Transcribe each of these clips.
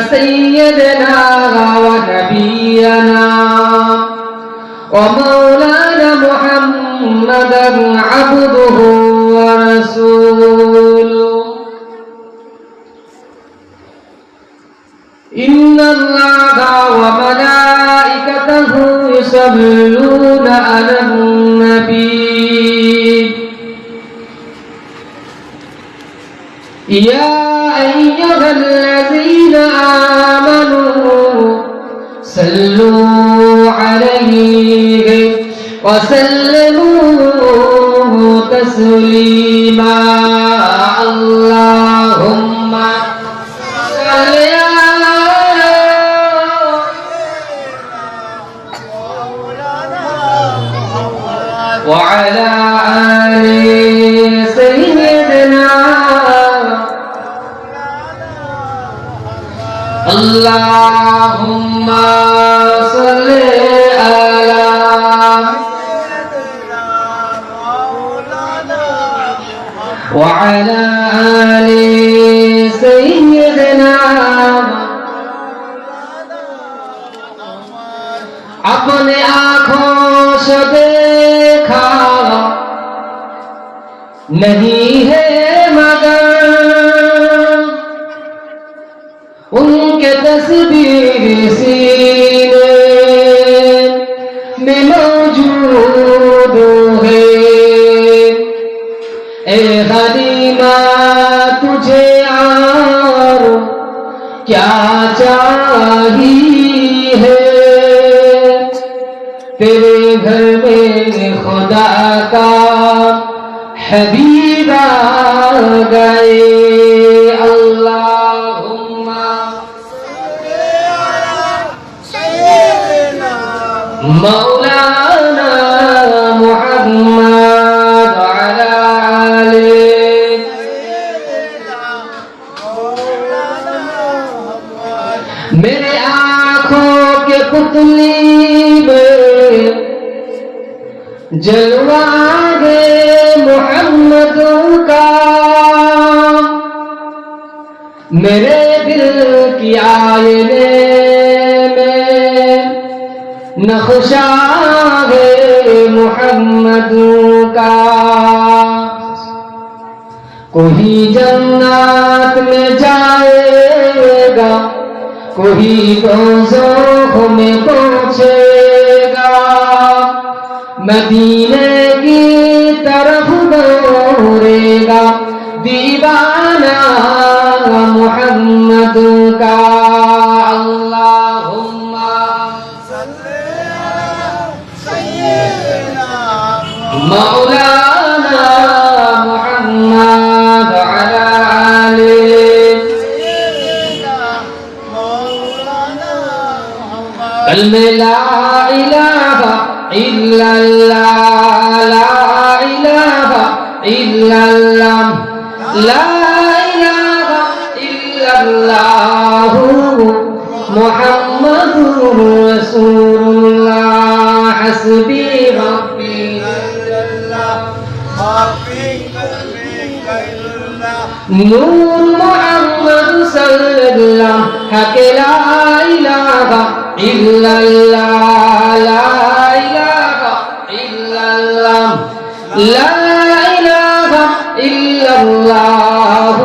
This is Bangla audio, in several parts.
سيدنا ونبينا ومولانا محمدا عبده ورسوله إن الله وملائكته يصلون على النبي يا أيها الذين آمنوا صلوا عليه وسلموا تسليما اللهم صل وعلى آل سيدنا اللهم صل على وعلى آل سيدنا اپنے آنکھوں سے دیکھا نہیں ہے مگر ان کے تصویر سینے میں موجود ہے اے حلیمہ تجھے اور کیا چاہیے تیرے گھر میں خدا کا حبیب آ گئے اللہم مولانا محمد وعلى آله میرے آنکھوں کے پتلی میں جلوہ ہے محمد کا میرے دل کی آئینے میں نقشہ ہے محمد کا کوئی جنت میں جائے گا کوئی دوزخ میں پہنچے گا مدینے کی طرف دوڑے گا دیوانہ محمد کا اللہم مولانا محمد وعلى آله کلمہ لا الہ الا اللہ لا الہ الا اللہ لا الہ الا اللہ محمد رسول اللہ حسبی ربی نور محمد صلی اللہ حق لا الہ الا اللہ لا الہ الا اللہ لا الہ الا اللہ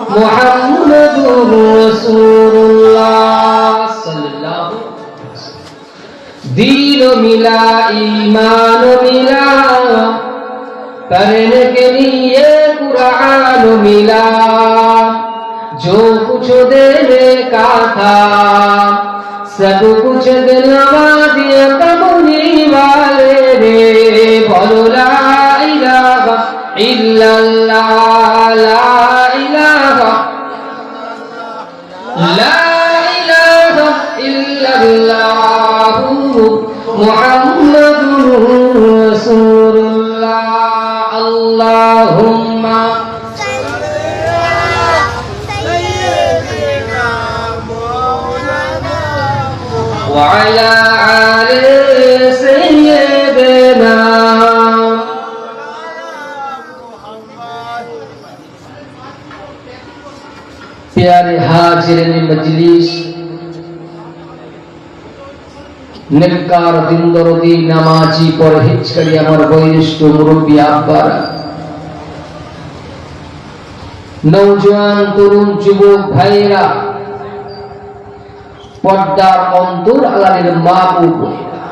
محمد رسول اللہ صلی اللہ علیہ وسلم دین ملا ایمان ملا کرنے کے لیے قرآن ملا جو کچھ دینے کا تھا سب کچھ دلوا دیا کملی والے نے بولو لا الہ الا اللہ لا الہ الا اللہ محمد رسول اللہ اللہم وعلى آل سيدنا प्यारे हाजिरीन मजलिस, नेककार दिन दरदी नामाजी परहेजकारी आमार बयोज्येष्ठ मुरब्बी आब्बारा, नौजवान तरुण जुबक भाईरा, पर्दार अंतर आलानिर मा ओ बोनेरा,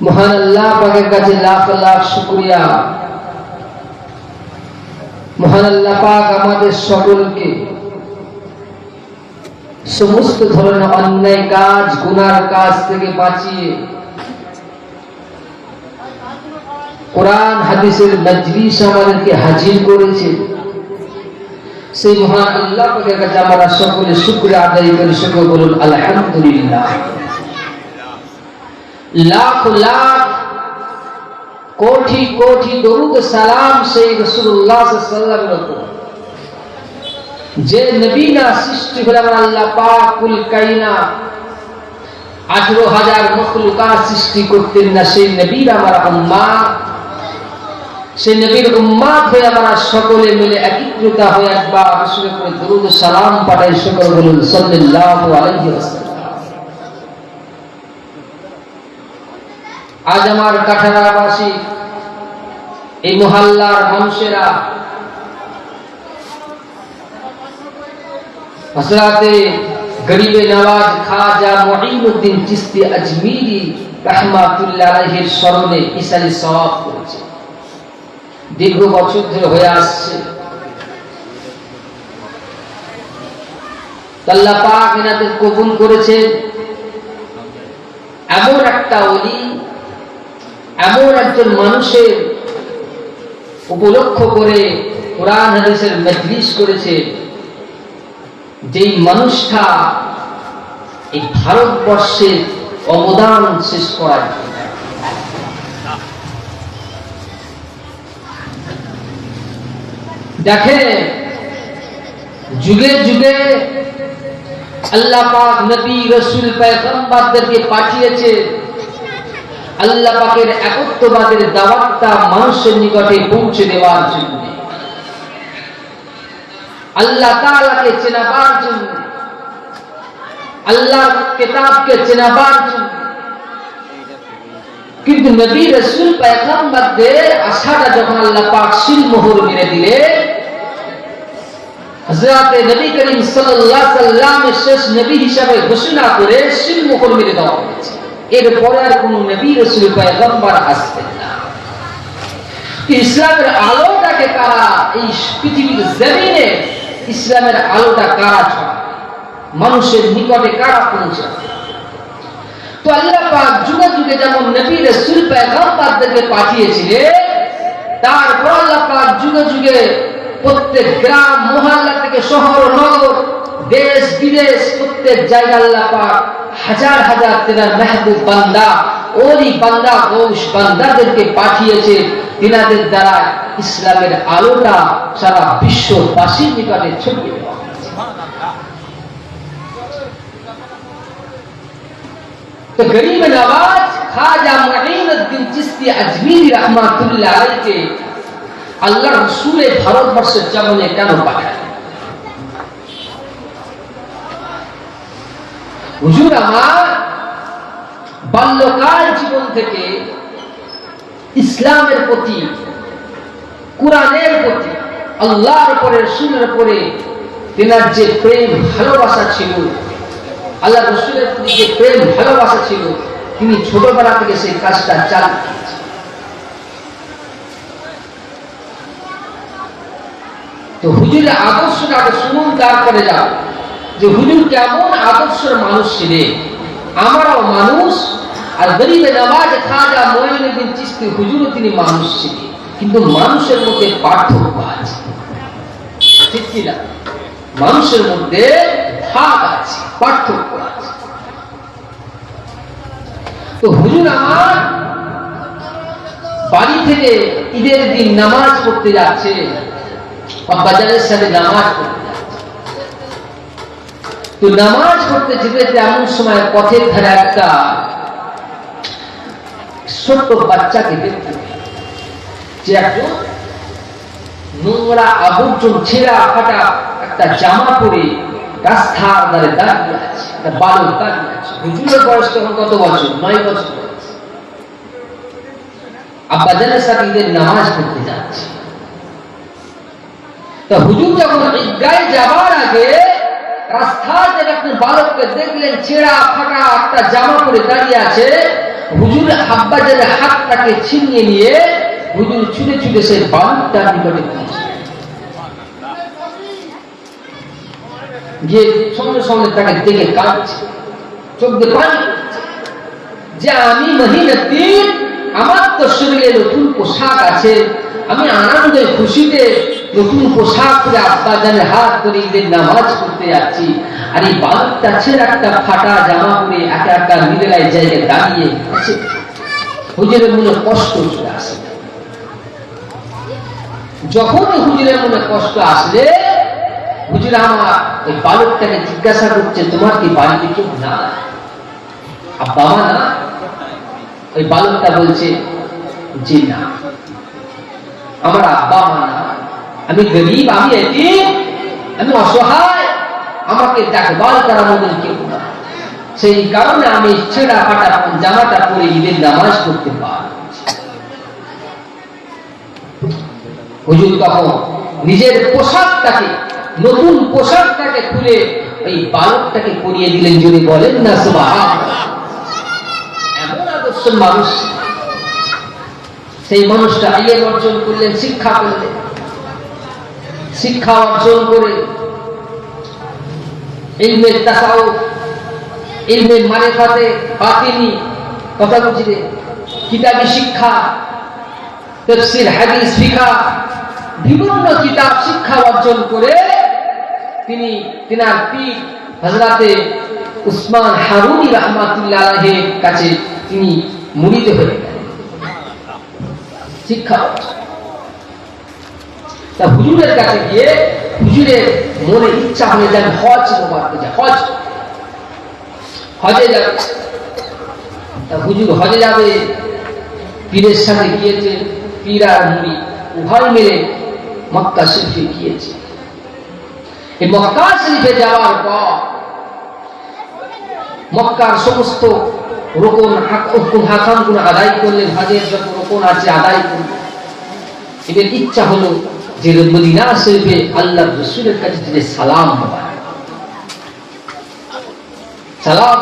महान आल्लाह पाकेर काछे लाख लाख शुक्रिया। महान आल्लाह पाक आमादेर सकलके समस्त धरনের अन्याय काज गुनार काज থেকে বাঁচিয়ে কোরআন হাদিসের মজলিস আমাদেরকে হাজির করেছে। সেই মহান আল্লাহ পাকের কাছে আমরা সকলে শুকরিয়া আদায় করি। সকলে বলুন আলহামদুলিল্লাহ। লাখ লাখ কোটি কোটি দরুদ সালাম সেই রাসূলুল্লাহ সাল্লাল্লাহু আলাইহি ওয়াসাল্লাম যে নবী না সৃষ্টি হলেন আল্লাহ পাক কুল কায়নাত 18,000 মখলুকাত সৃষ্টি করতেন না, সেই নবীর আমার উম্মাত, সেই নবীর উম্মাত হয়ে আমরা সকলে মিলে একত্রিত হয়ে একবার রাসূলের উপরে দরুদ ও সালাম পাঠাই। সকলে বলুন সাল্লাল্লাহু আলাইহি ওয়াসাল্লাম। আজ আমার কাঠারাবাসী এই মহল্লার মানুষেরা হযরতে গরিবে নওয়াজ খাজা মুঈনুদ্দিন চিশতি আজমিরি রাহমাতুল্লাহ আলাইহির স্মরণে ইসালি সওয়াব করেছে। দীর্ঘ বছর ধরে হয়ে আসছে। আল্লাহ পাক এনাদের কবুল করেছে। এমন একটা ওলি, এমন একজন মানুষের উপলক্ষ করে কোরআন হাদিসের মজলিস করেছে, যেই মানুষটা এই ভারতবর্ষের অবদান শেষ করার দেখেন যুগে যুগে আল্লাহ পাক নবী রাসূল পয়গম্বরদেরকে পাঠিয়েছে আল্লাহ পাকের একত্ববাদের দাওয়াতটা মানুষের নিকটে পৌঁছে দেওয়ার জন্য, আল্লাহ তাআলাকে চেনাবার জন্য, আল্লাহর কিতাবকে চেনাবার জন্য। কিন্তু নবী রাসূল পয়গম্বরদের আশাটা যখন আল্লাহ পাক সিলমোহর মেরে দিলে, হযরতে নবী করিম সাল্লাল্লাহু আলাইহি ওয়াসাল্লামের শেষ নবী হিসেবে ঘোষণা করে সিলমোহর মেরে দেওয়া হয়েছে। এরপরে আর কোন নবী রাসূল পয়গম্বর আসবেন না। ইসলামের আলোটাকে কারা এই পৃথিবীর জমিনে ইসলামের আলোটা কারা ছড়ায়, মানুষের নিকটে কারা পৌঁছায়? তো আল্লাহ পাক যুগে যুগে যেমন নবী রাসূল পয়গম্বরদেরকে পাঠিয়েছিলেন, তারপর আল্লাহ পাক যুগে যুগে প্রত্যেক গ্রাম মহল্লা থেকে শহর নগর দেশ বিদেশ প্রত্যেক জায়গায় আল্লাহ পাক হাজার হাজার তেনার মেহবুব বান্দা ওলি বান্দা গৌস বান্দাদেরকে পাঠিয়েছে। তিনাদের দ্বারা ইসলামের আলোটা সারা বিশ্ববাসীর নিকটে ছড়িয়ে দেওয়া হয়েছে। তো গরিবে নওয়াজ খাজা মুঈনুদ্দিন চিশতি আজমিরি রাহমাতুল্লাহ আলাইহি আল্লাহ রাসূলের ভারতবর্ষের জমিনে কেন পাঠালেন? হুজুর আমার বাল্যকাল জীবন থেকে ইসলামের প্রতি, কুরআনের প্রতি, আল্লাহর উপরে রাসূলের উপরে তিনার যে প্রেম ভালোবাসা ছিল, আল্লাহ রাসূলের প্রতি যে প্রেম ভালোবাসা ছিল, তিনি ছোটবেলা থেকে সেই কাজটা চালিয়ে গেছেন। তো হুজুরের আদর্শটা আগে শুনুন, তারপরে যাও যে হুজুর কেমন আদর্শের মানুষ ছিলেন। আমরাও মানুষ, আর গরিবে নওয়াজ খাজা মুঈনুদ্দিন চিশতি হুজুরও তিনি মানুষ ছিলেন, কিন্তু মানুষের মধ্যে পার্থক্য আছে, ঠিক কি না? মানুষের মধ্যে ভাগ আছে, পার্থক্য আছে। তো হুজুর আমার বাড়ি থেকে ঈদের দিন নামাজ পড়তে যাচ্ছে, বাজারের সাথে নামাজ পড়তে যাচ্ছে। তো নামাজ পড়তে যেতে এমন সময় পথের ধারে একটা ছোট্ট বাচ্চাকে দেখতে, যে একজন নোংরা আবর্জন ছেঁড়া ফাটা একটা জামা পরে রাস্তার ধারে দাঁড়িয়ে আছে, একটা বালক দাঁড়িয়ে আছে। হুজুরের বয়স তখন কত বছর? 9 বছর বয়স। আব্বাজানের সাথে ঈদের নামাজ পড়তে যাচ্ছে। তো হুজুর যখন ঈদগাহে যাবার আগে রাস্তার ধারে একটা বালককে দেখলেন ছেঁড়া ফাটা একটা জামা পরে দাঁড়িয়ে আছে। হুজুর আব্বাজানের হাতটাকে ছিনিয়ে নিয়ে হুজুর ছুটে ছুটে সেই বালকটার নিকটে পৌঁছলেন। যে সঙ্গে সঙ্গে তাকে দেখে কাঁদছে, চোখ দিয়ে পানি পড়ছে, যে আমি মহিনুদ্দিন, আমার তো শরীরে নতুন পোশাক আছে, আমি আনন্দে খুশিতে নতুন পোশাক পরে আব্বাজানের হাত ধরে ঈদের নামাজ পড়তে যাচ্ছি, আর এই বালকটা ছেড়ে একটা ফাটা জামা পরে একা একা নিরালায় জায়গায় দাঁড়িয়ে আছে। হুজুরের মনে কষ্ট চলে আসে। যখন হুজুরের মনে কষ্ট আসলে হুজুর আমার ওই বালকটাকে জিজ্ঞাসা করছে, তোমার কি বাড়িতে কেউ না? বাবা না? ওই বালকটা বলছে, জি না, আমার আব্বা মা না, আমি গরিব, আমি এতিম, আমি অসহায়, আমাকে দেখভাল করার মতন কেউ না, সেই কারণে আমি ছেঁড়া ফাটা জামাটা পরে ঈদের নামাজ পড়তে পারি। হুজুর তখন নিজের পোশাকটাকে, নতুন পোশাকটাকে খুলে ওই বালকটাকে পরিয়ে দিলেন। যদি বলেন না সুবহানাল্লাহ। এমন আদর্শ মানুষ, সেই মানুষটা ইলম অর্জন করলেন, শিক্ষা করলেন। শিক্ষা অর্জন করে ইলমের তাসাউফ, ইলমের মারিফাতে বাতিনি, কথা বুঝলে, কিতাবী শিক্ষা, তাফসীর, হাদিস, ফিকহ, বিভিন্ন কিতাব শিক্ষা অর্জন করে তিনি তিনার পীর হযরতে উসমান হারুনি রাহমাতুল্লাহ আলাইহির কাছে তিনি মুরিদ হয়ে গেলেন। শিক্ষা তা হুজুরের কাছে গিয়ে হুজুরের মনে ইচ্ছা হয়ে যায় হজ মোবারকে যায়, হজে যাবে। তা হুজুর হজে যাবে, পীরের সাথে গিয়েছে, পীর আর মুরিদ উভয় মিলে মক্কা শরীফে গিয়েছে। এই মক্কা শরীফে যাওয়ার পর মক্কার সমস্ত রুকুন হাকামগুলো আদায় করলেন, হজের যত রুকুন আছে আদায় করলেন। এদের ইচ্ছা হলো যে মদিনা শরীফে আল্লাহর রাসূলের কাছে যে সালাম হবে, সালাম।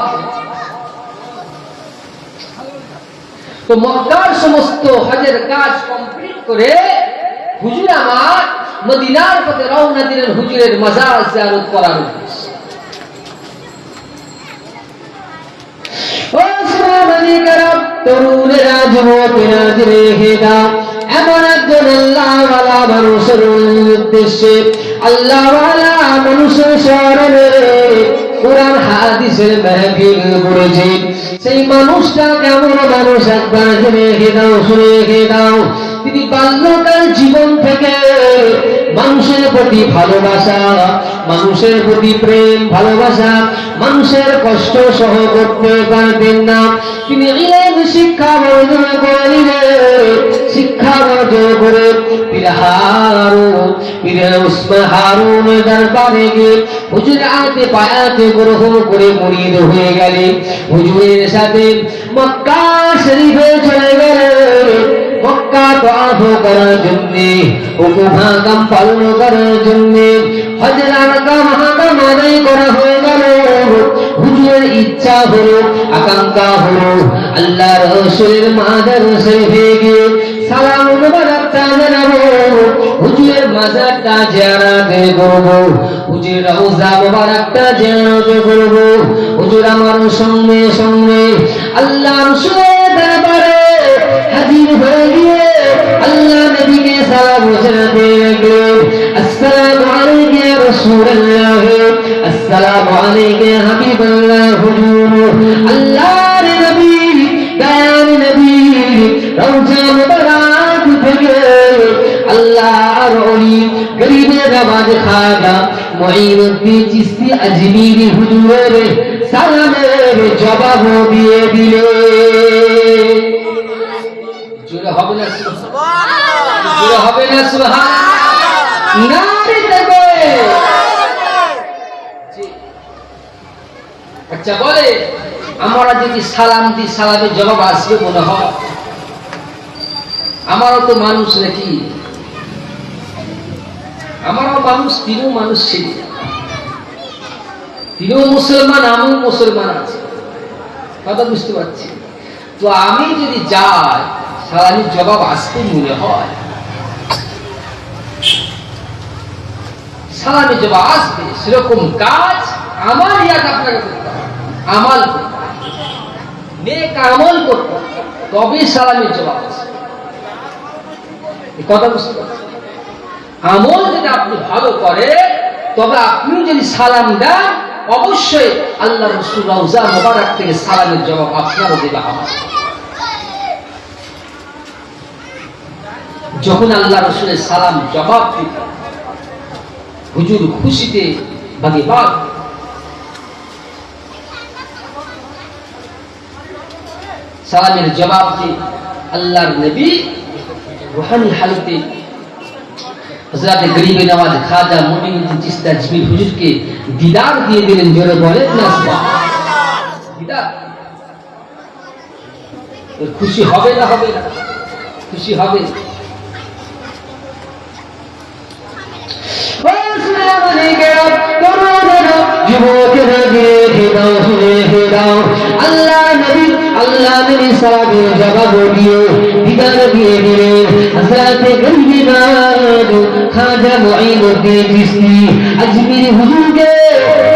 তো মক্কার সমস্ত হজের কাজ কমপ্লিট করে হুজুর আমার মদিনার পথে রওনা দিলেন হুজুরের মাজার জিয়ারত করার উদ্দেশ্যে। তরুণেরা, যুবকেরা জেনে দাও, এমন একজন আল্লাহওয়ালা মানুষের উদ্দেশ্যে, আল্লাহওয়ালা মানুষের স্মরণে কোরআন হাদিসের মাহফিল করেছে। সেই মানুষটা কেমন মানুষ একবার জেনে দাও, শুনে দাও। তিনি বাল্যকাল জীবন থেকে মানুষের প্রতি ভালোবাসা, মানুষের প্রতি প্রেম ভালোবাসা, মানুষের কষ্ট সহ করতে পারতেন না। তিনি ইলম শিক্ষা অর্জন করে নিলেন। শিক্ষা অর্জন করে পীর উসমান হারুন দরবারে গিয়ে হুজুরের আতে বায়াতে গ্রহণ করে মুরিদ হয়ে গেলেন। হুজুরের সাথে মক্কা শরীফে চলে গেলেন। মক্কা তওয়াফ করার জন্য, হুকুম হাকাম পালন করার জন্য, হজের আরকাম হাকাম আদায় করা হয়ে গেল। হুজুরের ইচ্ছা হলো, আকাঙ্ক্ষা হলো, আল্লাহর রাসূলের মাজার শরীফে গিয়ে সালাম মুবারকটা জানাবো, হুজুরের মাজারটা জিয়ারত করব, হুজুরের রওজা মুবারকটা জিয়ারত করব। হুজুর আমার সঙ্গে সঙ্গে আল্লাহর রাসূলের দরবারে হাজির হয়ে গিয়ে আল্লাহ নবীকে সালাম জানাতে লাগলেন। আসসালামু আলাইকা ইয়া রাসূলুল্লাহ, আসসালামু আলাইকা ইয়া হাবিবাল্লাহ। হুজুর আল্লাহর নবী, দয়ার নবী, রওজা মুবারক থেকে আল্লাহর ওলি গরিবের নামাজ খাজা মুঈনুদ্দিন চিশতি আজমিরি হুজুরের সালামের জবাব দিয়ে দিলে। জোরে হবে না সুবহানাল্লাহ, জোরে হবে না সুবহানাল্লাহ। নারী থাকবে। আচ্ছা বলে আমরা যদি সালাম দিই সালামের জবাব আসবে মনে হয়? আমারও তো মানুষ নাকি, আমারও মানুষ, তিনিও মানুষ ছিল, তিনিও মুসলমান, আমিও মুসলমান আছি, কথা বুঝতে পারছি। তো আমি যদি যাই সালামের জবাব আসতে মনে হয়, সালামের জবাব আসবে, সেরকম কাজ আমার ইয়াদ আপনাকে করতে হবে, আমাল করতে হবে, নেক আমল করতে হবে, তবে সালামের জবাব আসবে। কথা বুঝতে পারছেন? আমল যদি আপনি ভালো করে তবে আপনি যদি সালাম দেন অবশ্যই আল্লাহ রাসূল রওজা মোবারক থেকে সালামের জবাব আপনারও দেবে আমার। যখন আল্লাহ রাসূলের সালাম জবাব দিতে হুজুর খুশিতে বাগেবাগ, সালামের জবাব দিয়ে আল্লাহর নবী রুহানি হালতে হযরত গরিবে নওয়াজ খাজা মুঈনুদ্দিন চিশতি আজমির হুজুরকে দিদার দিয়ে দিলেন। জোরে বলেন না সুবহানাল্লাহ। দিদার খুশি হবে না হবে না? খুশি হবে। আল্লাহ নবী সালামের জবাব দিয়ে দিদার দিয়ে দিলেন হযরত গরিবে নওয়াজ খাজা মুঈনুদ্দিন চিশতি আজমির হুজুরকে।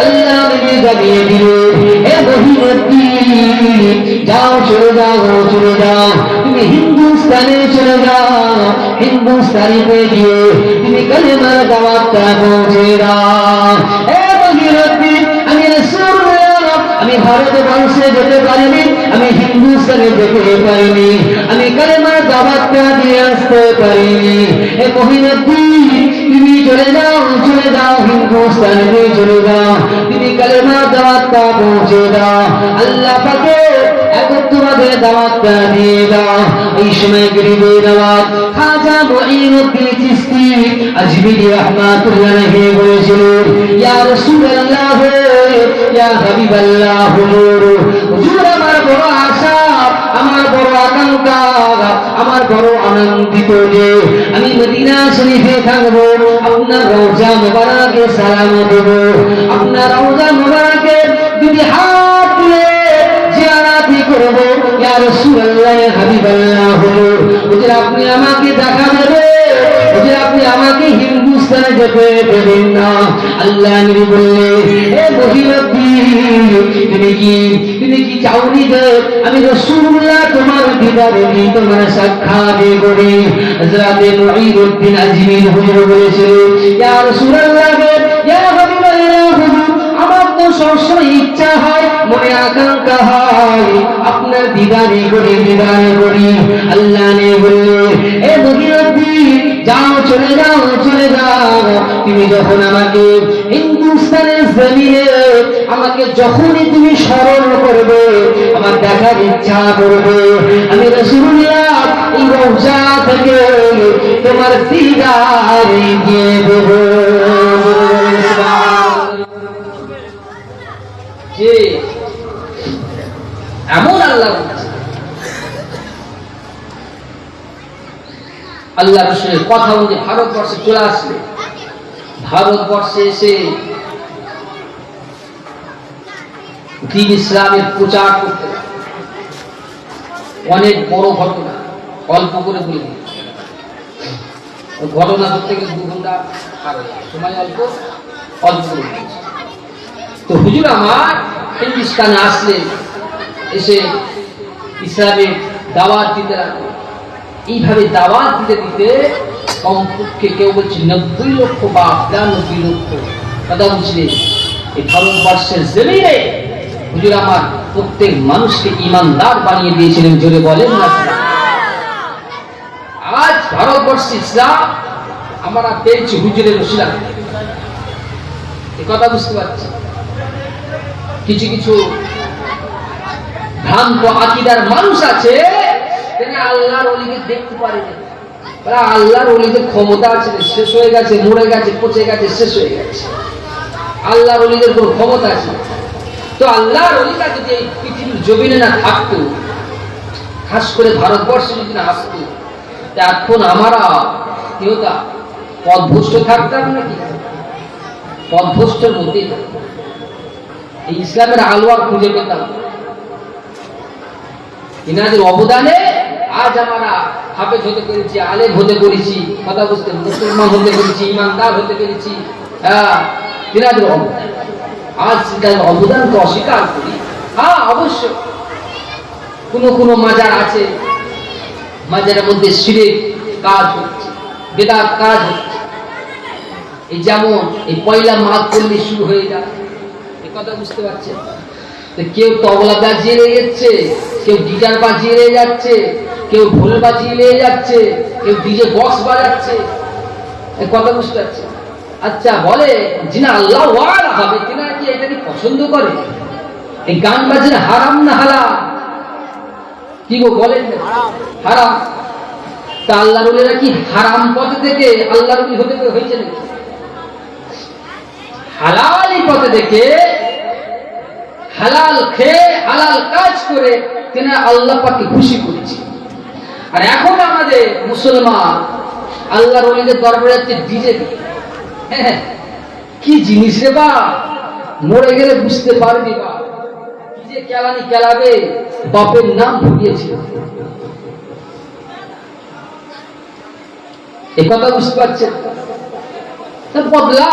আল্লাহ নবী জানিয়ে দিলেন, হে মুঈনুদ্দিন, যাও চলে যাও, চলে যাও, তুমি হিন্দুস্তানে চলে যাও, হিন্দুস্তানে গিয়ে তুমি কালেমার দাওয়াতটা পৌঁছে দাও। হে মুঈনুদ্দিন, আমি রাসূলুল্লাহ, আমি ভারতবর্ষে যেতে পারিনি, আমি হিন্দুস্তানে যেতে পারিনি, আমি কালেমার দাওয়াতটা দিয়ে আসতে পারিনি। হে মুঈনুদ্দিন, তুমি চলে যাও, চলে যাও, হিন্দুস্তানে চলে যাও, তুমি কালেমার দাওয়াতটা পৌঁছে দাও, আল্লাহ পাকে এখন তোমাদের দাওয়াতটা দিয়ে দাও। এই সময় গরিবে নওয়াজ খাজা মুঈনুদ্দিন চিশতি আজমিরি রাহমাতুল্লাহ আলাইহি বলেছিলেন, ইয়া রাসূলুল্লাহ, ইয়া হাবিবাল্লাহ, হুজুর, হুজুর আমার বড় আশা, আমার বড় আকাঙ্ক্ষা, আমার বড় আনন্দিত যে আমি মদিনা শরীফে থাকবো, আপনার রওজা মুবারকে সালাম দেব, আপনার রওজা মুবারকে দুটি হাত তুলে জিয়ারত করব। ইয়া রাসূলুল্লাহ, ইয়া হাবিবাল্লাহ, হুজুর আপনি আমাকে দেখা দেবেন, হুজুর আপনি আমাকে হিন্দুস্তানে যেতে দেবেন না। আল্লাহ নবী বললেন, হে মুঈনুদ্দিন, তুমি কি চাওনি যে আমি রাসূলুল্লাহ তোমার দিদারে নিয়ে তোমার সাক্ষাৎ করি? হযরত মুঈনুদ্দিন আজমির হুজুর বলেছিলেন, ইয়া রাসূলুল্লাহ, ইয়া হাবিবাল্লাহ, আমার তো সবসময় ইচ্ছা হয়, মনে আকাঙ্ক্ষা হয় আপনার দিদারে করি, দিদারে করি। আল্লাহ নবী বললেন, হে মুঈনুদ্দিন, যাও, চলে যাও, চলে যাও, তুমি যখন আমাকে হিন্দুস্তানের জমিনে আমাকে যখনই তুমি স্মরণ করবে, আমার দেখার ইচ্ছা করবে, আমি রাসূলুল্লাহ এই রওজা থেকে তোমার দিদারে দিয়ে দেব। যে এমন আল্লাহ আল্লাহ রাসূলের কথা অনুযায়ী ভারতবর্ষে চলে আসলে, ভারতবর্ষে এসে দ্বীন ইসলামের প্রচার করতে অনেক বড় ঘটনা, অল্প করে বলে দিই। ঘটনা ধরতে গেলে 2 ঘন্টা সময়, অল্প অল্প করে দিয়েছে। তো হুজুর আমার হিন্দুস্তানে আসলে, এসে ইসলামের দাওয়াত দিতে লাগলো। এইভাবে দাওয়াত দিতে দিতে কমপক্ষে কেউ বলছে 90 লক্ষ বা 92 লক্ষ, কথা বুঝলেন, এই ভারতবর্ষের জমিনে হুজুর আমার প্রত্যেক মানুষকে ইমানদার বানিয়ে দিয়েছিলেন। জোরে বলেন না। আজ ভারতবর্ষে ইসলাম আমরা পেয়েছি হুজুরের ওসিলা, এই কথা বুঝতে পারছি। কিছু কিছু ভ্রান্ত আকীদার মানুষ আছে, তিনি আল্লাহর ওলিকে দেখতে পারে না, আল্লাহর ওলিদের ক্ষমতা আছে শেষ হয়ে গেছে, মরে গেছে, পচে গেছে, শেষ হয়ে গেছে। আল্লাহর ওলিদের কোনো ক্ষমতা আছে? তো আল্লাহর ওলিরা যদি এই পৃথিবীর জমিনে না থাকতো, খাস করে ভারতবর্ষে যদি না আসতো, এখন আমরা কেউ তা পথভ্রষ্ট থাকতাম নাকি? পথভ্রষ্টের মধ্যেই থাকতাম। এই ইসলামের আলো আর খুঁজে পেতাম। ইনাদের অবদানে আজ আমরা হাফেজ হতে পেরেছি, আলেম হতে পেরেছি, কথা বুঝতে মুসলমান হতে পেরেছি, ইমানদার হতে পেরেছি। ইনাদের অবদান, আজ তাদের অবদানকে অস্বীকার করি। হ্যাঁ, অবশ্য কোনো মাজার আছে, মাজারের মধ্যে শিরক কাজ হচ্ছে, বেদাত কাজ হচ্ছে। এই যেমন এই পয়লা মাঘ করলে শুরু হয়ে যায়, এই কথা বুঝতে পারছেন? কেউ তবলা বাজিয়ে নিয়ে যাচ্ছে, কেউ গিটার বাজিয়ে নিয়ে যাচ্ছে, কেউ ঢোল বাজিয়ে নিয়ে যাচ্ছে, কেউ ডিজে বক্স বাজাচ্ছে, এই কথা বুঝতে পারছে? আচ্ছা, বলে যিনি আল্লাহ ওয়ালা হবে তিনি কি এটাকে পছন্দ করে? এই গান বাজনা হারাম না হালাল? কি গো বলেন? হারাম। তা আল্লাহর ওলিরা কি হারাম পথ থেকে আল্লাহর ওলি হতে হয়েছে নাকি? হালালি পথে থেকে হালাল খেয়ে হালাল কাজ করে তিনি আল্লাহ পাককে খুশি করেছে। আর এখন আমাদের মুসলমান আল্লাহর ওলিদের দরবারে যাচ্ছে ডিজে। কি জিনিস রে বা, মরে গেলে বুঝতে পারবি বা, কি যে কেলানি কেলাবে, বাপের নাম ভুলিয়েছিল। এই কথা বুঝতে পারছেন? বদলা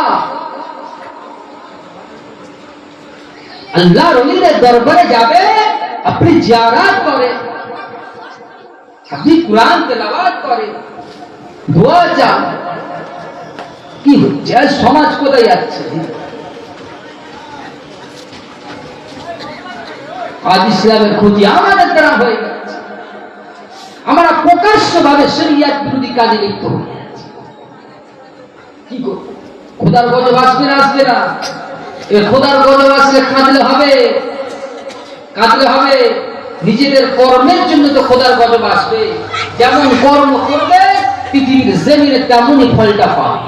আল্লাহর ওলিদের দরবারে যাবে, আপনি জিয়ারত করে, আপনি কুরআন তেলাওয়াত করে, দোয়া চান। কি হচ্ছে সমাজ? কোথায় যাচ্ছে? আজ ইসলামের ক্ষতি আমাদের দ্বারা হয়ে যাচ্ছে। আমরা প্রকাশ্যভাবে শরিয়ত বিরোধী কাজে লিপ্ত হয়ে যাচ্ছি। কি করব? খোদার গজব আসবে না? আসবে না? এ খোদার গজব আসলে কাঁদলে হবে, কাঁদলে হবে। নিজেদের কর্মের জন্য তো খোদার গজব আসবে। যেমন কর্ম করবে পৃথিবীর জমিনে তেমনই ফলটা পাবে।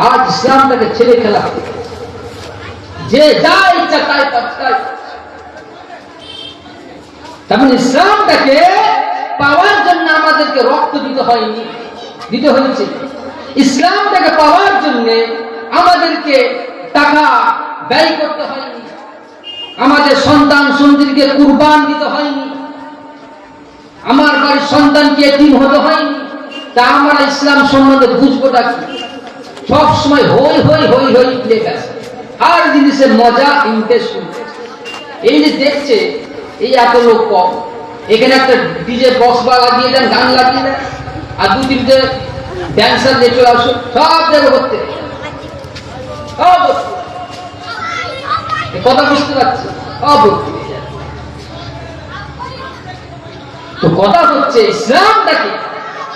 আজ ইসলামটাকে ছেড়ে খেলা, যে যা ইচ্ছা তাই পাচ্ছে। তেমন ইসলামটাকে পাওয়ার জন্য আমাদেরকে রক্ত দিতে হয়নি, দিতে হয়েছে। ইসলামটাকে পাওয়ার জন্য আমাদেরকে টাকা ব্যয় করতে হয়নি, আমাদের সন্তান সন্তানকে কুরবান দিতে হয়নি, আমার বাড়ির সন্তানকে এতিম হতে হয়নি। তা আমরা ইসলাম সম্বন্ধে বুঝবোটা কি? সব সময় হই হই হই হই লেখা, আর জিনিসের মজা ইন্টারেস্ট। এই যে দেখছে এই এত লোক কম, এখানে একটা ডিজে বক্স বা লাগিয়ে দেন, গান লাগিয়ে দেন, আর দু তিনটে ড্যান্সার দিয়ে চলে আসো, সব জায়গায় করতে কথা বুঝতে পারছি। তো কথা হচ্ছে ইসলামটাকে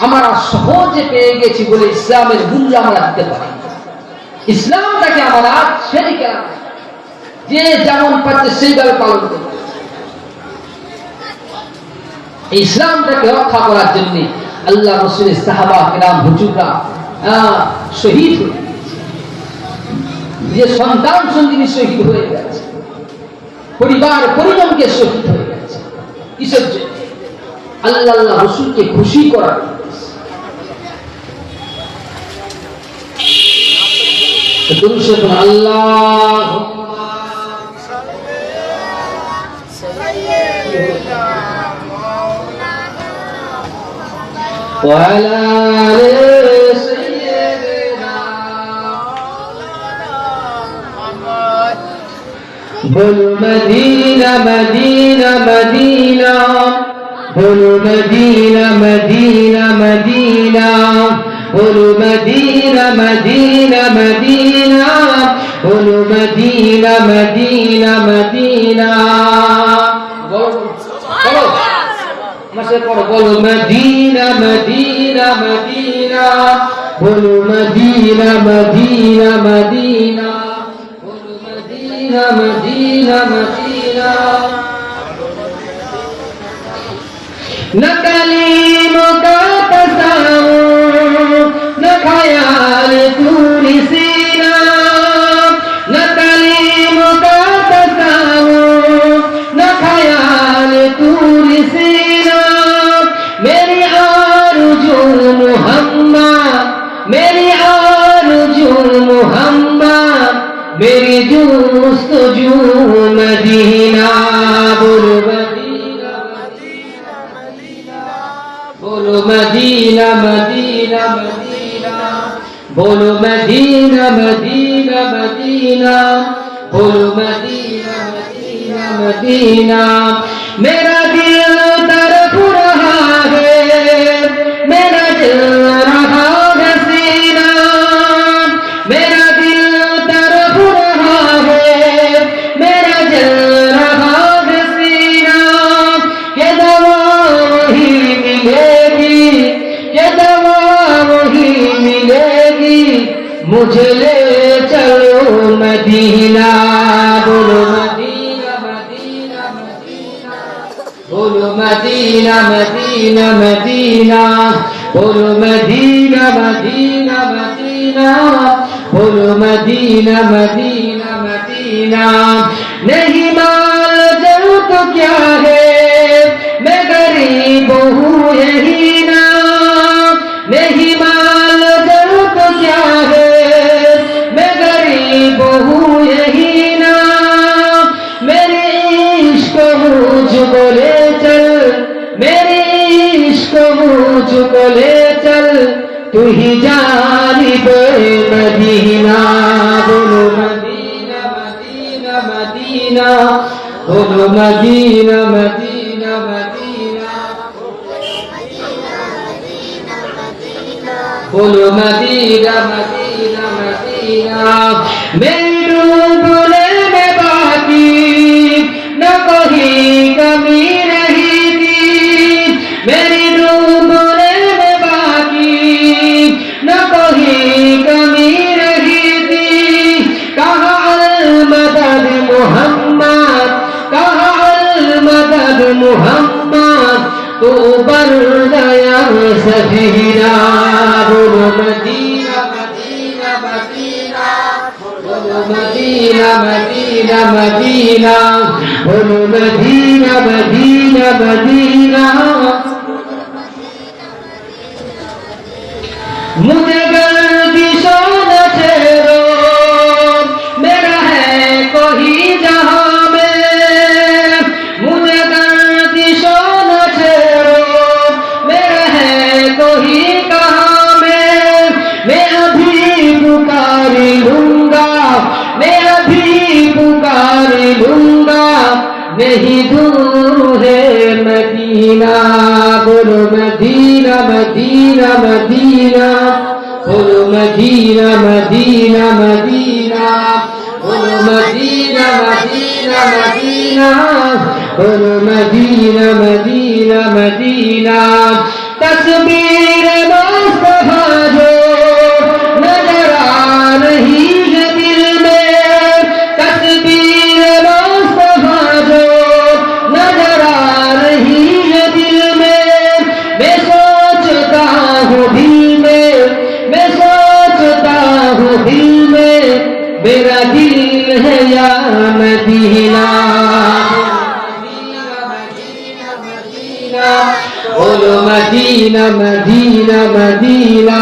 আমরা সহজে পেয়ে গেছি বলে ইসলামের মূল্য আমরা দিতে পারি। ইসলামটাকে আমরা ছেড়ে গেলাম, যে যেমন পাচ্ছে সেইভাবে পালন করতে। ইসলামটাকে রক্ষা করার জন্য আল্লাহ রাসূলের সাহাবা কিরাম হুজুররা শহীদ হয়ে গেছে, যে সন্তান সন্তানি শহীদ হয়ে গেছে, পরিবার পরিজনকে শহীদ হয়ে গেছে। কিসের জন্য? আল্লাহ আল্লাহ রাসূলকে খুশি করার। আল্লাহ وعلى آل سيدنا محمد بولو مدینہ مدینہ مدینہ بولو مدینہ مدینہ مدینہ بولو مدینہ مدینہ مدینہ بولو مدینہ مدینہ مدینہ بولو مدینہ مدینہ مدینہ بولو مدینہ مدینہ مدینہ بولو مدینہ مدینہ مدینہ نہ کلیم کا جستجو مدینہ بولو بولو مدینہ مدینہ مدینہ بولو مدینہ مدینہ مدینہ بولو مدینہ مدینہ مدینہ میرا دل تڑپ رہا ہے میرا دل رہا ہے سینہ میرا دل تڑپ رہا ہے میرا دل رہا ہے سینہ یہ دوا وہی ملے گی یہ دوا وہی ملے گی مجھے لے چلو مدینہ بولو مدینہ مدینہ مدینہ بولو مدینہ مدینہ مدینہ بولو مدینہ مدینہ مدینہ بولو مدینہ مدینہ مدینہ نہیں مال جو تو کیا ہے میں غریب ہوں یہی نا نہیں مال جو تو کیا ہے میں غریب ہوں یہی نا میرے عشق مجھ کو لے چل میرے عشق مجھ کو لے چل تو ہی جانب مدینہ بولو مدینہ مدینہ مدینہ بولو مدینہ مدینہ مدینہ بولو مدینہ مدینہ مدینہ میری ڈوبنے میں باقی نہ کہیں کمی نہیں تھی میری ڈوبنے میں باقی نہ کہیں کمی نہیں تھی کہاں المدد محمد کہاں المدد محمد تو بر گیا سفینہ بولو مدینہ مدینہ مدینہ بولو مدینہ مدینہ مدینہ بولو مدینہ مدینہ مدینہ مجھے گردشوں نہ چھیڑو میرا ہے کوئی جہاں میں مجھے گردشوں نہ چھیڑو میرا ہے کوئی کہاں میں ابھی پکار لوں گا میں ابھی پکار لوں گا نہیں دور ہے مدینہ بولو مدینہ مدینہ مدینہ بولو مدینہ مدینہ مدینہ بولو مدینہ مدینہ مدینہ بولو مدینہ مدینہ مدینہ تصویر مصطفیٰ جو نظر آ رہی ہے دل میں تصویر مصطفیٰ جو نظر آ رہی ہے دل میں سوچتا ہوں دل میں سوچتا ہوں دل میں میرا دل ہے یا مدینہ بولو مدینہ مدینہ مدینہ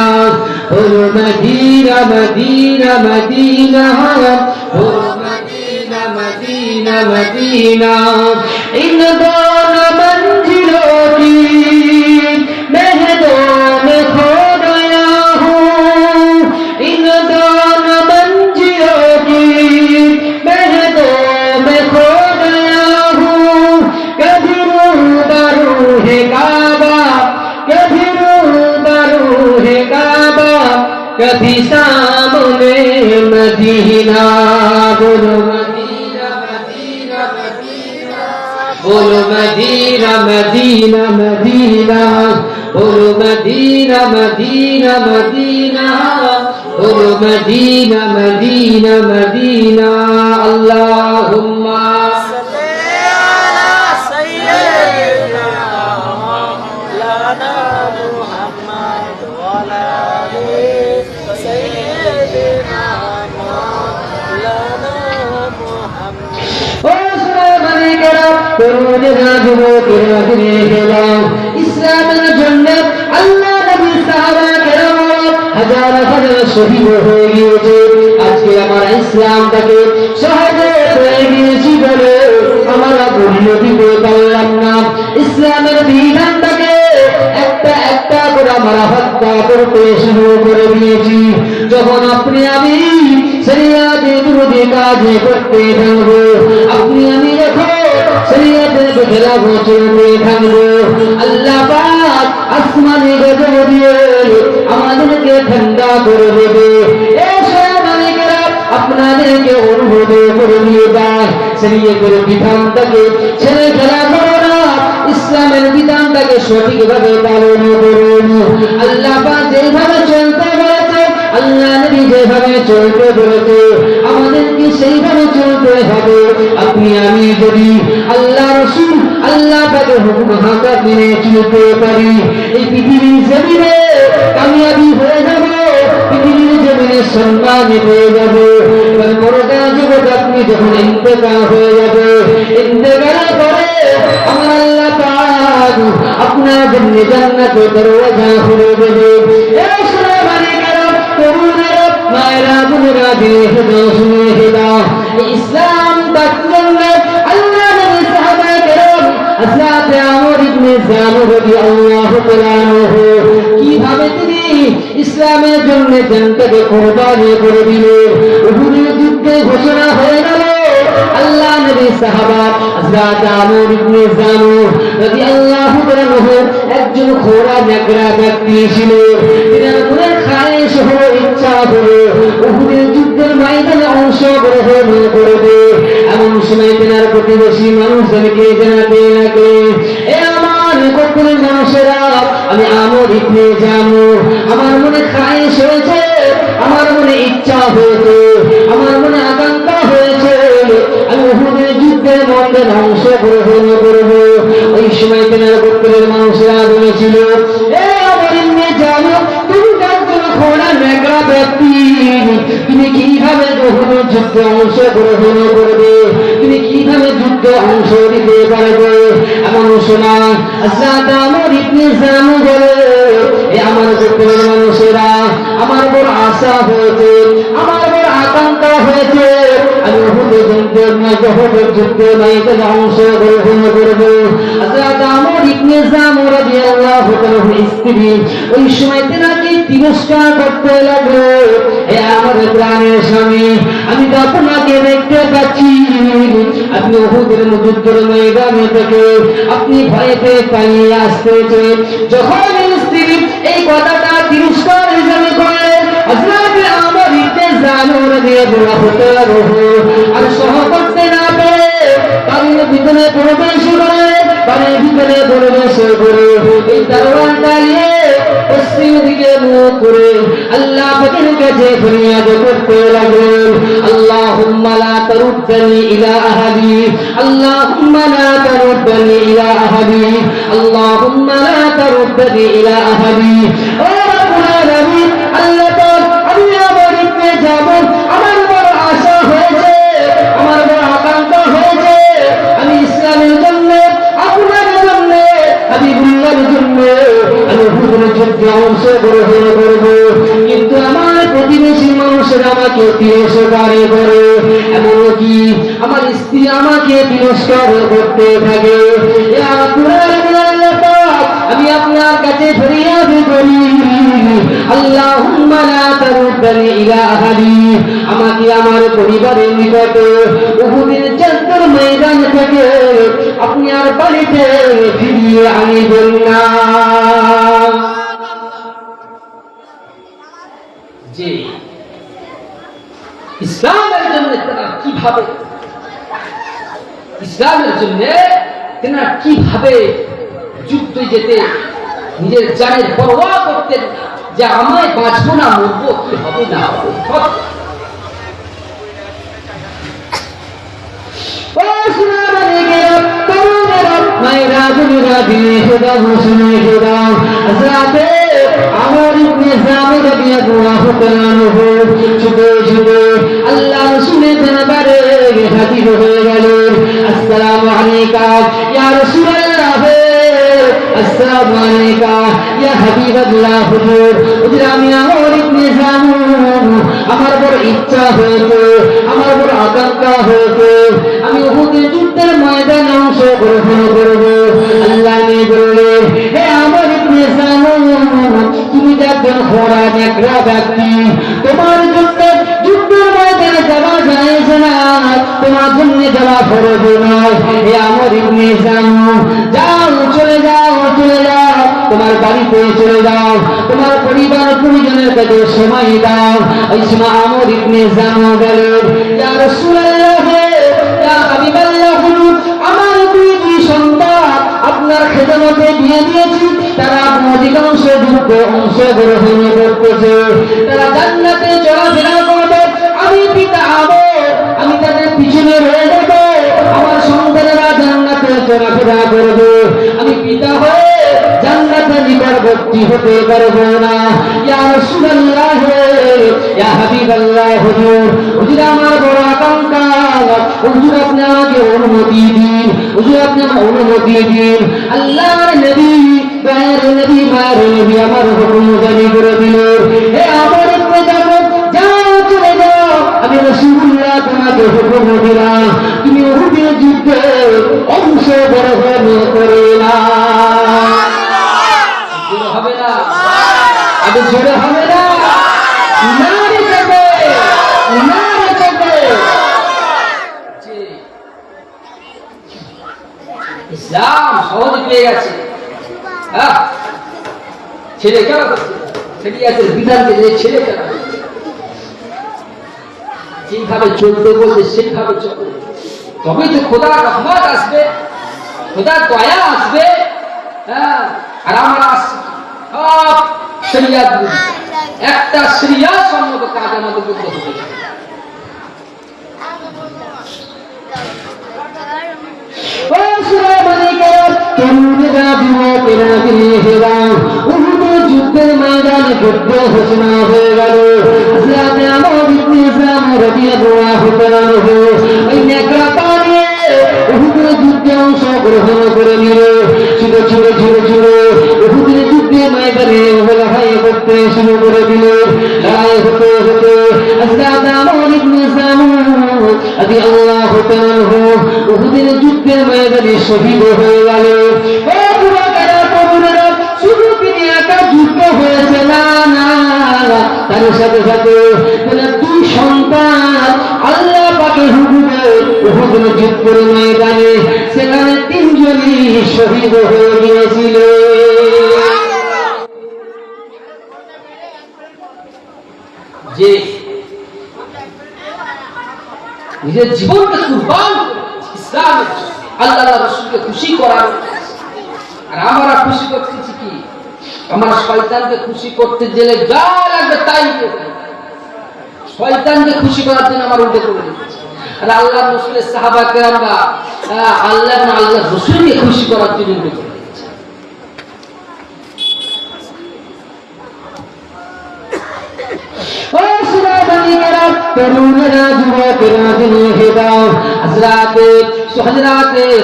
بولو مدینہ مدینہ مدینہ بولو مدینہ مدینہ مدینہ ان دونوں منزلوں کی مہدوں میں کھو گیا ہوں ان دونوں منزلوں کی مہدوں میں کھو گیا ہوں کبھی روبرو ہے کعبہ کبھی روبرو ہے کعبہ کبھی سامنے مدینہ بولو مدینہ مدینہ مدینہ بولو مدینہ مدینہ مدینہ بولو مدینہ مدینہ مدینہ بولو مدینہ مدینہ مدینہ اللہم ইসলামের জন্য আল্লাহ নবী সাহাবা কেরাম হাজার হাজার শহীদ হয়ে গিয়েছে আজকে আমার ইসলামটাকে সহজে মূল্য দিতে পারলাম না, ইসলামের বিধানটাকে একটা একটা করে আমরা হত্যা করতে শুরু করে দিয়েছি। যখন আপনি আমি শরিয়াতের বিরোধী কাজ করতে থাকবো, আপনি আমি যখন শরিয়াতের খেলাফ চলতে থাকবো, আল্লাহ পাক আসমানি গজব দিয়ে আমাদেরকে ঠান্ডা করে দেবে। আপনাদেরকে অনুভব করে নিয়ে যান, শরীয়তের বিধানটাকে ছেড়ে খেলা করো না, ইসলামের বিধানটাকে সঠিকভাবে পালন করুন। আল্লাহ পাক যেভাবে চলতে বলেছে, আল্লাহ নবী যেভাবে চলতে বলেছে, আমাদেরকে সেইভাবে চলতে হবে। আপনি আমি যদি আল্লাহ রাসূল আল্লাহ পাকের হুকুম হাতে মেনে চলতে পারি, এই পৃথিবীর জমিনে কামিয়াবি হয়ে যাবে, পৃথিবীর জমিনে সম্মান পেয়ে যাবে। পরকাল জগৎ আপনি যখন ইন্তেকাল হয়ে যাবে, ইন্তেকাল করে আমার আল্লাহ পাক আপনার জন্য জান্নাতের দরজা খুলে দেবে। এই সোনা মালিকেরা, তরুণেরা, মায়েরা, বোনেরা, দেখে শুনে দাও, ইসলাম তাকবীর আল্লাহ নবী সাহাবায়ে কেরাম হযরত আমর ইবনে জামুহ রাদিয়াল্লাহু তাআলা আনহু কিভাবে তিনি ইসলামের জন্য জানটাকে কুরবানি করে দিলেন। উহুদের যুদ্ধে ঘোষণা হয়ে গেল, আল্লাহ নবী সাহাবা হযরত আমর ইবনে জামুহ রাদিয়াল্লাহু তাআলা আনহু একজন খোরা নেকড়া ব্যক্তি ছিলেন। তিনার মনের খায়েশ হলো, ইচ্ছা হলো উহুদের যুদ্ধের ময়দানে অংশগ্রহণ করবে। এমন সময় তিনার প্রতিবেশী মানুষজনকে জানাতে লাগলেন, এ আমার গোত্রের মানুষেরা, আমি আমর ইবনে জামুহ, আমার মনে খায়েশ হয়েছে, আমার মনে ইচ্ছা হয়েছে, আমার মনে আকাঙ্ক্ষা হয়েছে, আমি উহুদের যুদ্ধের ময়দানে অংশগ্রহণ করব। ওই সময় তিনার গোত্রের মানুষেরা বলেছিল, এ আমর ইবনে জামুহ, তুমি একজন খোড়া নেকড়া ব্যক্তি, তুমি কিভাবে উহুদের যুদ্ধে অংশগ্রহণ করবে, তুমি কিভাবে যুদ্ধে অংশ নিতে পারবে? এমন শোনা হযরত আমর ইবনে জামুহ বলে, এ আমার গোত্রের মানুষেরা, আমার বড় আশা হয়েছে, আমার বড় আকাঙ্ক্ষা হয়েছে, আমি উহুদের যুদ্ধে ময়দানে অংশগ্রহণ করব। হযরত আমর ইবনে জামুহ রাদিয়াল্লাহু তাআলা স্ত্রী ওই সময় তিনাকে তিরস্কার করতে লাগলো, এ আমার প্রাণের স্বামী, আমি তো আপনাকে দেখতে পাচ্ছি, আপনি উহুদের যুদ্ধের ময়দানে থেকে আপনি ভয়ে পেয়ে পালিয়ে আসতেছেন। যখন স্ত্রী এই কথাটা তিরস্কার হিসেবে করলেন, হযরত আমর ইবনে জামুহ রাদিয়াল্লাহু তাআলা আর সহ করতে না পেরে বাড়ির ভিতরে প্রবেশ করে, বাড়ির ভিতরে প্রবেশ করে এই দরওয়াজা দিয়ে পশ্চিম দিকে মুখ করে আল্লাহ পাকের কাছে ফরিয়াদ করতে লাগলেন, আল্লাহুম্মা লা তারুদ্দানি ইলা আহলি, আল্লাহুম্মা লা তারুদ্দানি ইলা আহলি, আল্লাহুম্মা লা তারুদ্দানি ইলা আহলি। ও রাব্বুল আলামিন, আল্লাহ পাক, আমি আমর ইবনে জামুহ, আমার বড় আশা হয়েছে, আমার বড় আকাঙ্ক্ষা হয়েছে, আমি ইসলামের জন্য, আপনার জন্য, হাবিবুল্লাহর জন্য আমি উহুদের যুদ্ধে অংশগ্রহণ করব, কিন্তু আমার প্রতিবেশী মানুষেরা আমাকে তিরস্কার করে, এমনকি আমার স্ত্রী আমাকে তিরস্কার করতে থাকে। আমি আপনার কাছে ফরিয়াদ করি, আল্লাহুম্মা লা তারুদ্দানি ইলা আহলি, আমাকে আমার পরিবারের নিকটে উহুদের যুদ্ধের ময়দান থেকে আপনি আর বাড়িতে ফিরিয়ে আনিবেন না। যে ইসলামের জন্য তারা কিভাবে, ইসলামের জন্য তারা কিভাবে যুদ্ধে যেতে নিজের জানের পরোয়া করতেন, যে আমায় বাঁচবো না মরবো, কি হবে না হবে। মায়েরা বোনেরা, দিনে খোদা শুনে খোদা, হযরত আমর ইবনে জামুহ রাদিয়াল্লাহু তাআলা আনহু ছুটে ছুটে আল্লাহ রাসূলের দরবারে হাজির হয়ে গেলেন। আসসালামু আলাইকা ইয়া রাসূলুল্লাহ, আসসালামু আলাইকা ইয়া হাবিবাল্লাহ। হুজুর, আমি আমর ইবনে জামুহ, আমার বড় ইচ্ছা হয়েছে, আমার বড় আকাঙ্ক্ষা হয়েছে, আমি উহুদের যুদ্ধের ময়দানে ব্যক্তি তোমার জন্য যুদ্ধের ময়দানে যাওয়া যায় না, তোমার জন্য যাওয়া ফরজ নয়। হে আমর ইবনে জামু, যাও, চলে যাও, চলে যাও, তোমার বাড়িতে চলে যাও, তোমার পরিবার পরিজনের কাছে সময় দাও। ওই সময় আমর ইবনে জামু বলেন, ইয়া রাসূলুল্লাহ, ইয়া হাবিবাল্লাহ, আমার দুই সন্তান আপনার খেদমতে দিয়ে দিয়েছি, তারা অধিকাংশ যুদ্ধে অংশগ্রহণ করতেছে, তারা জান্নাতে চলাফেরা করবে, আমি পিতা আমর, আমি তাদের পিছনে রয়ে যাব, আমার সন্তানেরা জান্নাতে চলাফেরা করবে, আমি পিতা হয়ে জান্নাতে নিকটবর্তী হতে পারবো না। ইয়া রাসূলুল্লাহ, ইয়া হাবিবাল্লাহ, হুজুর, হুজুর আমার বড় আকাঙ্ক্ষা, হুজুর আপনি আমাকে অনুমতি দিন, হুজুর আপনি আমাকে অনুমতি দিন। আল্লাহর নবী, দয়ার নবী, মায়ের নবী আমার হুকুম জারি করে দিল, হে আমর ইবনে জামু, যাও, চলে যাও, আমি রাসূলুল্লাহ তোমাকে হুকুম দিলাম, তুমি উহুদের যুদ্ধে অংশগ্রহণ করে না। হবে না, আবে জোরে হবে না, নারে যাবে, নারে যাবে। ইসলাম সহজ পেয়ে গেছে, হ্যাঁ, ছেলে কেন করছে, শরীয়তের বিধানকে যে ছেলে কেন করছে, যেভাবে চলতে বলছে সেইভাবে চলবে, তবেই তো খোদার রহমত আসবে, খোদার দয়া আসবে। হ্যাঁ, আর আমরা সব শরিয়াত একটা শরিয়াত সম্মত কাজ আমাদের করতে হবে। যুদ্ধের ময়দানে যুদ্ধ ঘোষণা হয়ে গেল, আমর ইবনে জামু রাদিয়াল্লাহু তাআলা ওই নেকড়া পানি উহুদের যুদ্ধে অংশগ্রহণ করে নিল। ছোট ছোট ছোট ছোট উহুদের যুদ্ধের ময়দানে লড়াই করতে শুরু করে দিল। লড়াই হতে হতে হযরত আমর ইবনে জামু রাদিয়াল্লাহু তাআলা উহুদের যুদ্ধের ময়দানে শহীদ হয়ে গেল। শুধু তিনি একা যুদ্ধ হয়েছে না, না, তার সাথে সাথে দুই সন্তান আল্লাহ পাকের হুকুমে উহুদের যুদ্ধের ময়দানে সেখানে তিনজনই শহীদ হয়ে গিয়েছিল। যে নিজের জীবনকে কুরবান ইসলাম আল্লাহ রাসূলকে খুশি করার, আর আমরা খুশি করতেছি কি, আমরা শয়তানকে খুশি করতে গেলে যা লাগবে তাই করব, শয়তানকে খুশি করার জন্য আমার উল্টো করে দিচ্ছি। আর আল্লাহ রাসূলের সাহাবা কেরামরা আল্লাহ এবং আল্লাহ রাসূলকে খুশি করার জন্য উল্টো করে দিচ্ছে। তরুণেরা যুবকেরা জেনে দাও, হযরত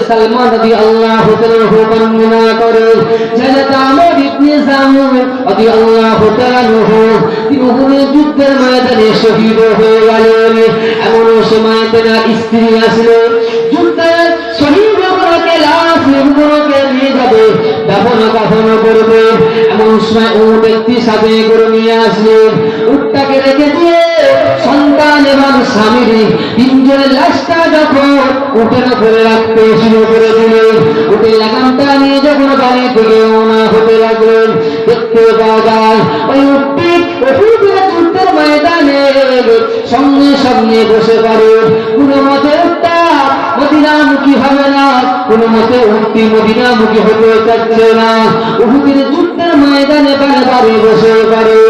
সালমান রাদিয়াল্লাহু তাআলা বর্ণনা করে, হযরত আমর ইবনে জামু রাদিয়াল্লাহু তাআলা তিনি উহুদের যুদ্ধের ময়দানে শহীদ হয়ে গেলেন। এমন সময় তার স্ত্রী আসলো, যুদ্ধের শহীদগুলোকে লাশগুলোকে নিয়ে যাবে, দাফন কাফন করবে। এমন সময় ও ব্যক্তি সাথে করে নিয়ে আসলেন, উটটাকে রেখে দিয়ে সন্তান এবং স্বামীর তিনজনের লাশটা যখন উটের উপরে রাখতে শুরু করে দিলেন, উটের লাগামটা নিয়ে যখন বাড়ি থেকে রওনা হতে লাগলেন, দেখতে পাওয়া যায় ওই উটটি উহুদের যুদ্ধের ময়দানে সঙ্গে সঙ্গে বসে পারে। কোনো মতে উটটা মদিনামুখী হবে না, কোনো মতে উটটি মদিনামুখী হতে চাচ্ছে না, উহুদের যুদ্ধের ময়দানে বারে বারে বসে পারে।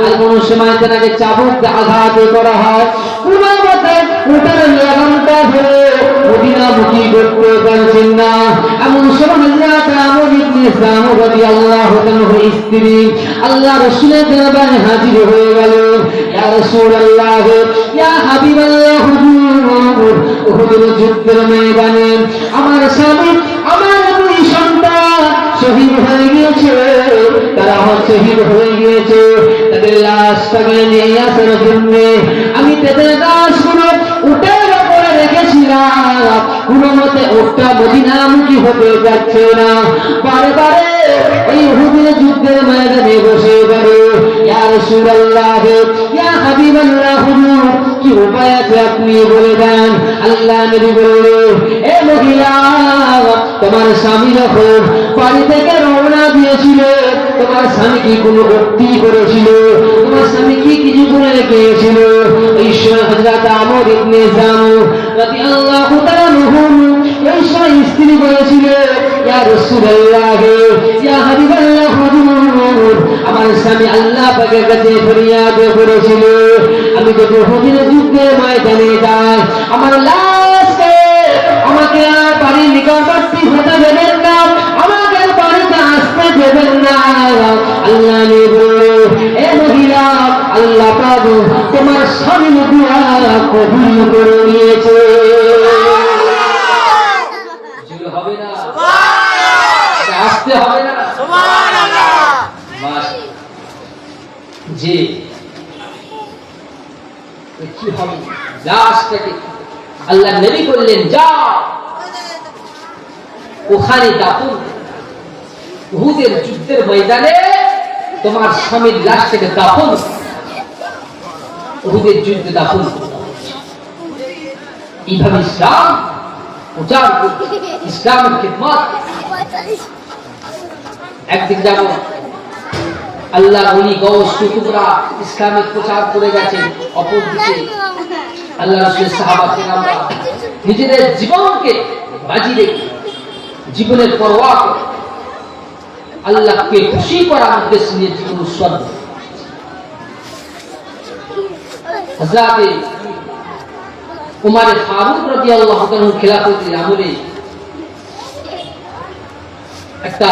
আর কোন সময় তাকে চাবুক আঘাত করা হয়, কোনো মতে উটের লাগামটা ধরে মদিনামুখী করতে পারছেন না। এমন সময় হযরত আমর ইবনে জামু রাদিয়াল্লাহু তাআলা স্ত্রী আল্লাহ রাসূলের দরবারে হাজির হয়ে গেল। ইয়া রাসূলুল্লাহ, ইয়া হাবিবাল্লাহ, হুজুর উহুদের যুদ্ধের ময়দানে আমার স্বামী, আমার দুই সন্তান শহীদ হয়ে গিয়েছে, তারা শহীদ হয়ে গিয়েছে, তাদের লাশটাকে নিয়ে আসার জন্য আমি তাদের লাশগুলো উটের উপরে রেখেছিলাম। কোনো মতে উটটা মদিনামুখী হতে যাচ্ছে না, বারে বারে ওই উহুদের যুদ্ধের ময়দানে বসে পড়ে, ইয়া রাসূলুল্লাহ, ইয়া হাবিবাল্লাহ, হুজুর কি উপায় আছে আপনি বলে দেন। আল্লাহ নবী বললেন, এ মহিলা, তোমার স্বামী যখন বাড়ি থেকে রওনা দিয়েছিল, তোমার স্বামী কি কোনো ভক্তি করেছিল? তোমার স্বামী কি কিছু করে গিয়েছিল? ঈশ্বর হযরত আমর ইবনে জামু রাদিয়াল্লাহু তাআলা আনহু এই স্ত্রী বলেছিল, ইয়া রাসূলুল্লাহ, ইয়া হাবিবাল্লাহ, হুজুর আমার স্বামী আল্লাহ পাকের কাছে ফরিয়াদ করেছিল, আমি যদি উহুদের যুদ্ধের ময়দানে যাই, আমার লাশকে আমাকে আর বাড়ির নিকটবর্তী হতে দেবেন না, আমাকে বাড়িতে আসতে দেবেন না। আল্লাহ নবী বললেন, এ মহিলা, আল্লাহ পাক তোমার স্বামীর দোয়া কবুল করে নিয়েছে। হবে না, আসতে হবে না, যে কি হবে লাশটাকে আল্লাহ নবী বললেন, যাও ওখানে দাফন, উহুদের যুদ্ধের ময়দানে তোমার স্বামীর লাশটাকে দাফন, উহুদের যুদ্ধে দাফন। এইভাবে ইসলাম প্রচার করতে, ইসলামের খিদমত। একদিন যাব আল্লাহ ওলি গৌস কুতুবরা ইসলামের প্রচার করে গেছেন, অপরদিকে আল্লাহ রাসূলের সাহাবা কেরামরা নিজেদের জীবনকে বাজি রেখে, জীবনের পরোয়া করে আল্লাহকে খুশি করার উদ্দেশ্যে নিয়ে জীবন উৎসর্গ। হযরত উমর ফারুক রাদিয়াল্লাহু তাআলা খিলাফতের আমলে একটা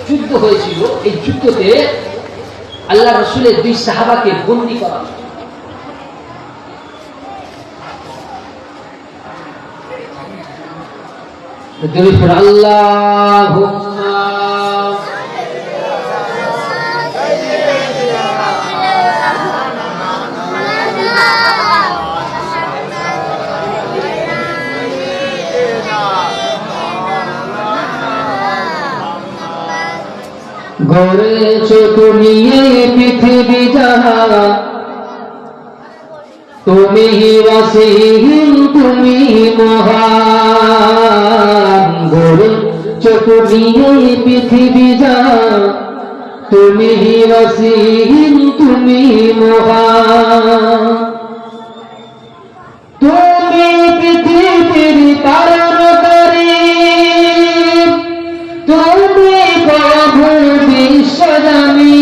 যুদ্ধ হয়েছিল। এই যুদ্ধতে আল্লাহ রাসূলের দুই সাহাবাকে বন্দী করা হয়। আল্লাহুম্মা গড়েছ তুমি এই পৃথিবী যাহা, তুমি ওয়াসিম, তুমি মহান। গড়েছ তুমি এই পৃথিবী যাহা, তুমি ওয়াসিম, তুমি মহান। তুমি পৃথিবীর পালনকারী, তুমি প্রভু বিশ্বজামী,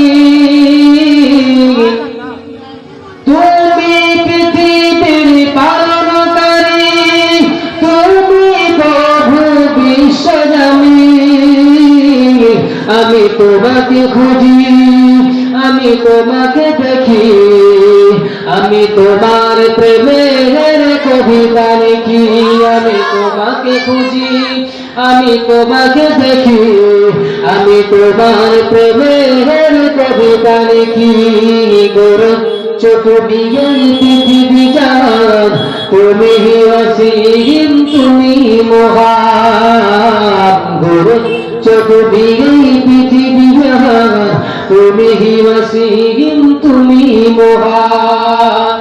তুমি পৃথিবীর পালনকারী, তুমি প্রভু বিশ্বজামী। আমি তোমাকে খুঁজি, আমি তোমাকে দেখি, আমি তোমার প্রেমের কবিতা লিখি। আমি তোমাকে খুঁজি, আমি তোমাকে দেখি, আমি তোমার প্রেমের কবিতা লিখি। গড়েছ তুমি এই পৃথিবী জান, তুমি অসীম, তুমি মহান। গড়েছ তুমি এই পৃথিবী জান, তুমি অসীম, তুমি মহান।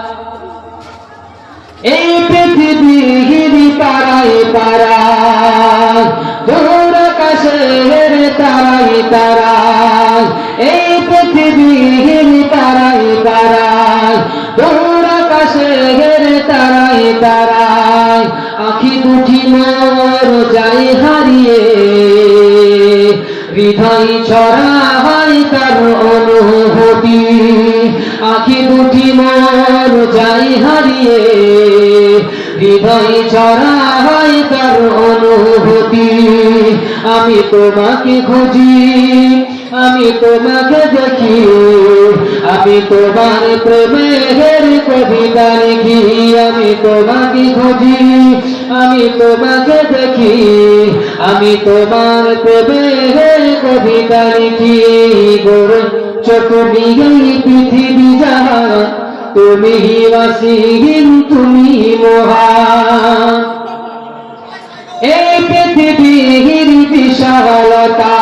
এই পৃথিবীর পাড়ায় পাড়ায়, দূর আকাশের তারায় তারায়, এই পৃথিবীর পাড়ায় পাড়ায়, দূর আকাশের তারায় তারায়, আঁখি দুটি মোর যাই হারিয়ে, হৃদয় ছড়া হয় তার অনুভূতি। আঁখি দুটি মোর যাই হারিয়ে, হৃদয় ছড়া হয় তার অনুভূতি। আমি তোমাকে খুঁজি, আমি তোমাকে দেখি, আমি তোমার প্রেমের কবিতা লিখি। আমি তোমাকে খুঁজি, আমি তোমাকে দেখি, আমি তোমার প্রেমের কবিতা লিখি। গড়েছ তুমি এই পৃথিবী যাহা, তুমি ওয়াসিম, তুমি মহান। এই পৃথিবীর বিশালতা,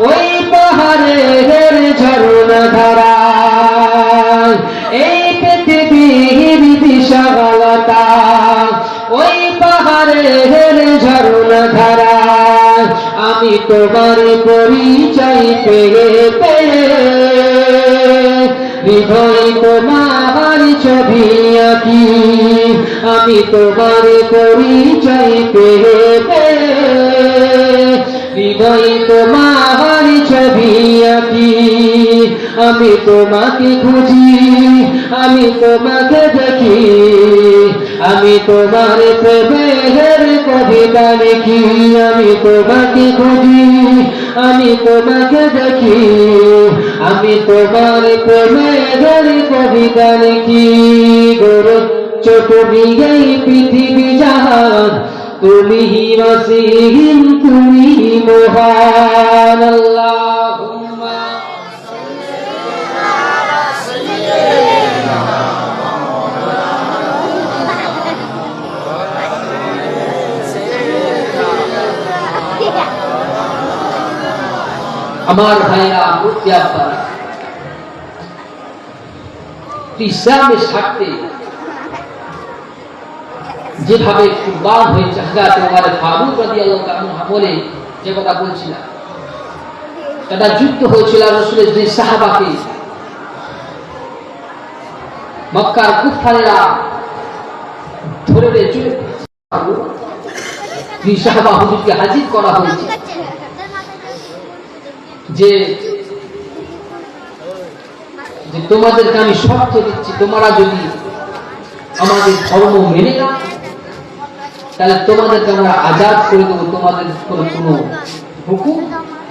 ওই পাহাড়ের ঝরনা ধারা, এই পৃথিবীর বিশালতা, ওই পাহাড়ের ঝরনা ধারা, আমি তোমার পরিচয় পেয়ে পেয়ে হৃদয় তোমার ছবি আঁকি, আমি তোমার পরিচয় পেয়ে পেয়ে হৃদয় তোমার ছবি আঁকি, আমি তোমাকে খুঁজি, আমি তোমাকে দেখি, আমি তোমার প্রেমের কবিতা লিখি, আমি তোমাকে খুঁজি, আমি তোমাকে দেখি, আমি তোমার প্রেমের কবিতা লিখি। গড়ছ তুমি এই পৃথিবী জাহান, তুমি ওয়াসিম, তুমি মহান। আল্লাহুম্মা আমার ভাইরা, মুত্তাকিরা, ইসলামের স্বার্থে যেভাবে কুরবান হয়েছে হযরত ওমর ফারুক রাদিয়াল্লাহু তাআলা আমলে, যে কথা বলছিলাম, এটা যুদ্ধ হয়েছিল রাসূলের যে সাহাবাকে মক্কার কুফারেরা ধরে চলে এই সাহাবা হুজুরকে হাজির করা হয়েছে যে তোমাদেরকে আমি শর্ত দিচ্ছি, তোমরা যদি আমাদের ধর্ম মেনে নাও তাহলে তোমাদেরকে আমরা আজাদ করে দেবো, তোমাদের কোনো হুকুম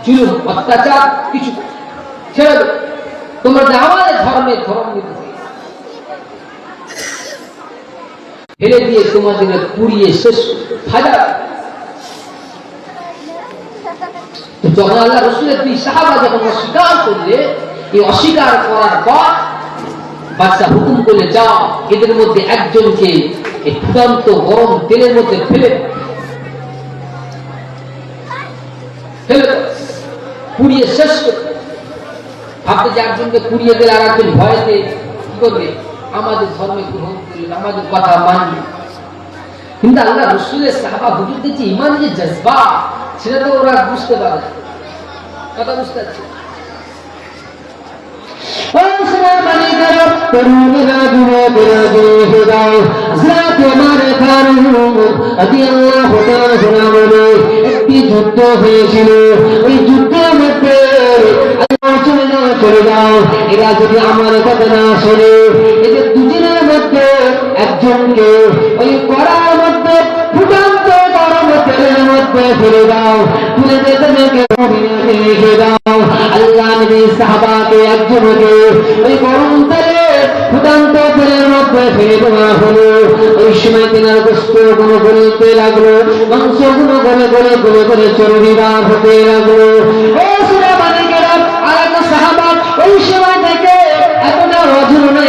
জুলুম অত্যাচার কিছু ছেড়ে দেবো, তোমরা আমাদের ধর্মের ধর্ম নিতে ফেলে দিয়ে তোমাদের পুড়িয়ে শেষ ফায়দা। যখন আল্লাহ রসুলের দুই সাহাবা যখন অস্বীকার করলে, এই অস্বীকার করার পর বাদশা হুকুম করলে, যাও এদের মধ্যে একজনকে এই ফুটন্ত গরম তেলের মধ্যে ফেলে পুড়িয়ে শেষ করবে। ভাবতে যে একজনকে পুড়িয়ে দিলে আর একজন ভয়তে কি করবে, আমাদের ধর্মে গ্রহণ করলেন, আমাদের কথা মানবে। কিন্তু আল্লাহ রসুলের সাহাবা হুজুরদের যে ইমান, যে জজবা, সেটা তো ওরা বুঝতে পারে। কথা বুঝতে পারছে একটি যুদ্ধ হয়েছিল, ওই যুদ্ধের মধ্যে চলে যাও, এরা যদি আমার কথা না শোনে, এদের দুজনের মধ্যে একজনকে ওই কড়ার মধ্যে ফুটন্ত গরম তেলের মধ্যে ফেলে দাও, তুলে রেখে দাও। আল্লাহ নবী সাহাবাকে একজনকে ওই গরম তেলে ফুটন্ত তেলের মধ্যে ফেলে দেওয়া হলো। ওই সময় তেনার গোস্ত গুলো গলতে লাগলো, মাংস গুলো গলে গলে গলে গলে চর্বি বার হতে লাগলো। ওই সময় থেকে এতটা অঝরণা